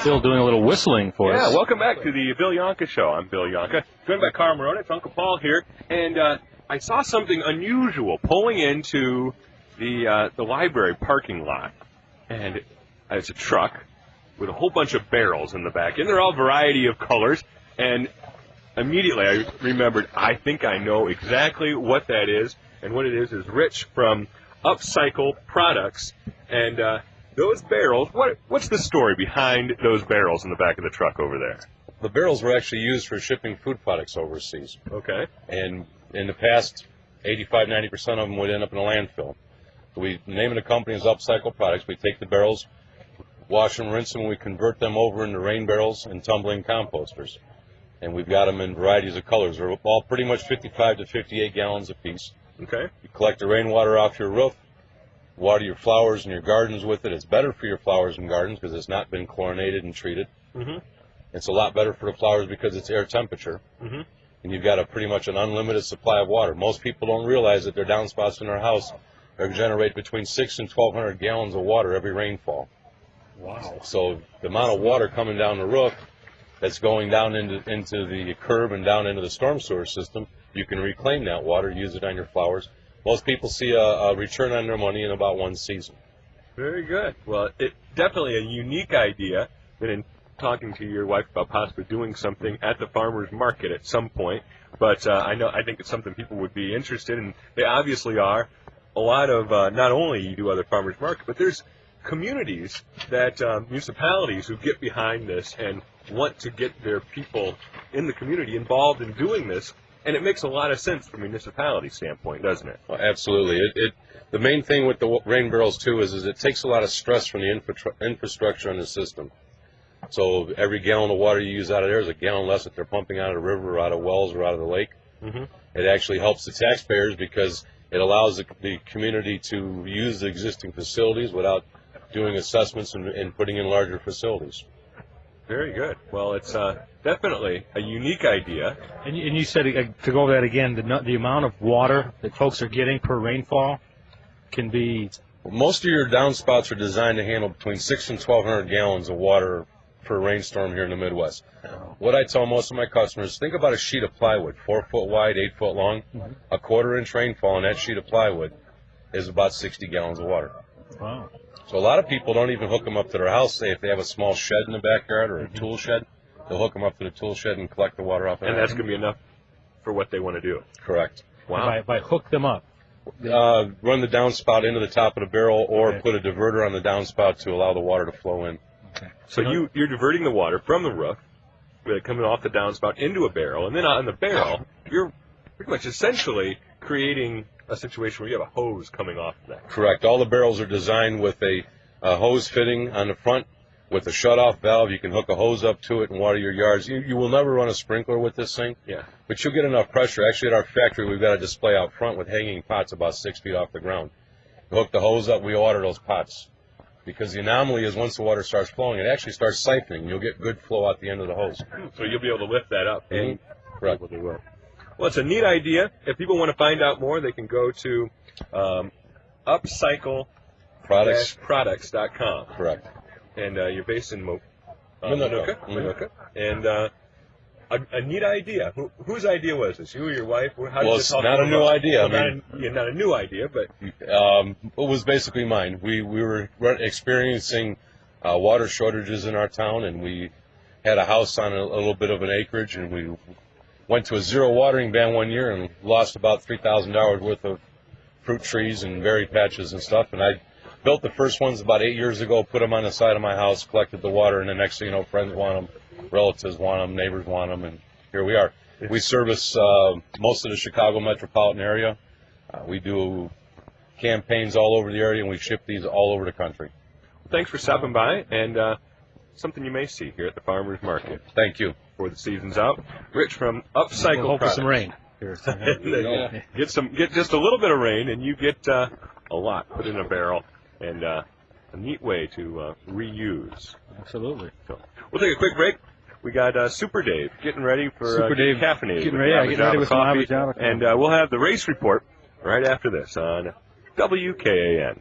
Bill doing a little whistling for us. Yeah, welcome back to the Bill Yohnka Show. I'm Bill Yohnka, joined by Carl Morona. It's Uncle Paul here, and I saw something unusual pulling into the library parking lot, and it's a truck with a whole bunch of barrels in the back, and they're all variety of colors, and immediately I remembered, I think I know exactly what that is, and what it is Rich from Upcycle Products, and those barrels, what's the story behind those barrels in the back of the truck over there? The barrels were actually used for shipping food products overseas. Okay. And in the past, 85-90% of them would end up in a landfill. So the name of the company is Upcycle Products. We take the barrels, wash them, rinse them, and we convert them over into rain barrels and tumbling composters. And we've got them in varieties of colors. They're all pretty much 55 to 58 gallons apiece. Okay. You collect the rainwater off your roof, water your flowers and your gardens with it. It's better for your flowers and gardens because it's not been chlorinated and treated. Mm-hmm. It's a lot better for the flowers because it's air temperature. Mm-hmm. And you've got pretty much an unlimited supply of water. Most people don't realize that their downspouts in their house generate between 600 and 1,200 gallons of water every rainfall. Wow. So the amount of water coming down the roof that's going down into the curb and down into the storm sewer system, you can reclaim that water, use it on your flowers. Most people see a return on their money in about one season. Very good. Well, it's definitely a unique idea. Been in talking to your wife about possibly doing something at the farmers market at some point, but I think it's something people would be interested in. They obviously are. A lot of not only you do other farmers market, but there's communities that municipalities who get behind this and want to get their people in the community involved in doing this. And it makes a lot of sense from a municipality standpoint, doesn't it? Well, absolutely. The main thing with the rain barrels, too, is it takes a lot of stress from the infrastructure in the system. So every gallon of water you use out of there is a gallon less that they're pumping out of the river or out of wells or out of the lake. Mm-hmm. It actually helps the taxpayers because it allows the community to use the existing facilities without doing assessments and putting in larger facilities. Very good. Well, it's definitely a unique idea. And you said, to go over that again, the amount of water that folks are getting per rainfall can be... Most of your downspouts are designed to handle between 600 and 1,200 gallons of water per rainstorm here in the Midwest. What I tell most of my customers, think about a sheet of plywood, 4 foot wide, 8 foot long. Mm-hmm. A 1/4 inch rainfall on that sheet of plywood is about 60 gallons of water. Wow. So a lot of people don't even hook them up to their house. Say if they have a small shed in the backyard or a tool shed, they'll hook them up to the tool shed and collect the water off. And that's going to be enough for what they want to do. Correct. Wow. By hook them up. Run the downspout into the top of the barrel or put a diverter on the downspout to allow the water to flow in. Okay. So you're diverting the water from the roof, coming off the downspout into a barrel, and then on the barrel, you're pretty much essentially creating a situation where you have a hose coming off of that. Correct. All the barrels are designed with a hose fitting on the front with a shut-off valve. You can hook a hose up to it and water your yards. You will never run a sprinkler with this thing, but you'll get enough pressure. Actually, at our factory, we've got a display out front with hanging pots about 6 feet off the ground. You hook the hose up, we water those pots. Because the anomaly is once the water starts flowing, it actually starts siphoning. You'll get good flow out the end of the hose. So you'll be able to lift that up. Mm-hmm. Correct. Well, it's a neat idea. If people want to find out more, they can go to upcycle-products.com. Correct. And you're based in Minooka. And a neat idea. Whose idea was this? You or your wife? How did It's not a new idea. Not a new idea, but... it was basically mine. We were experiencing water shortages in our town, and we had a house on a little bit of an acreage, and we went to a zero watering ban one year and lost about $3,000 worth of fruit trees and berry patches and stuff. And I built the first ones about 8 years ago, put them on the side of my house, collected the water, and the next thing you know, friends want them, relatives want them, neighbors want them, and here we are. We service most of the Chicago metropolitan area. We do campaigns all over the area, and we ship these all over the country. Thanks for stopping by, and something you may see here at the Farmers Market. Thank you. Before the season's out, Rich from Upcycle Hope for Products. some rain. Get just a little bit of rain, and you get a lot put in a barrel, and a neat way to reuse. Absolutely. So we'll take a quick break. We got Super Dave getting ready for Super Dave caffeinated. getting ready with some coffee, Avijada. and we'll have the race report right after this on WKAN.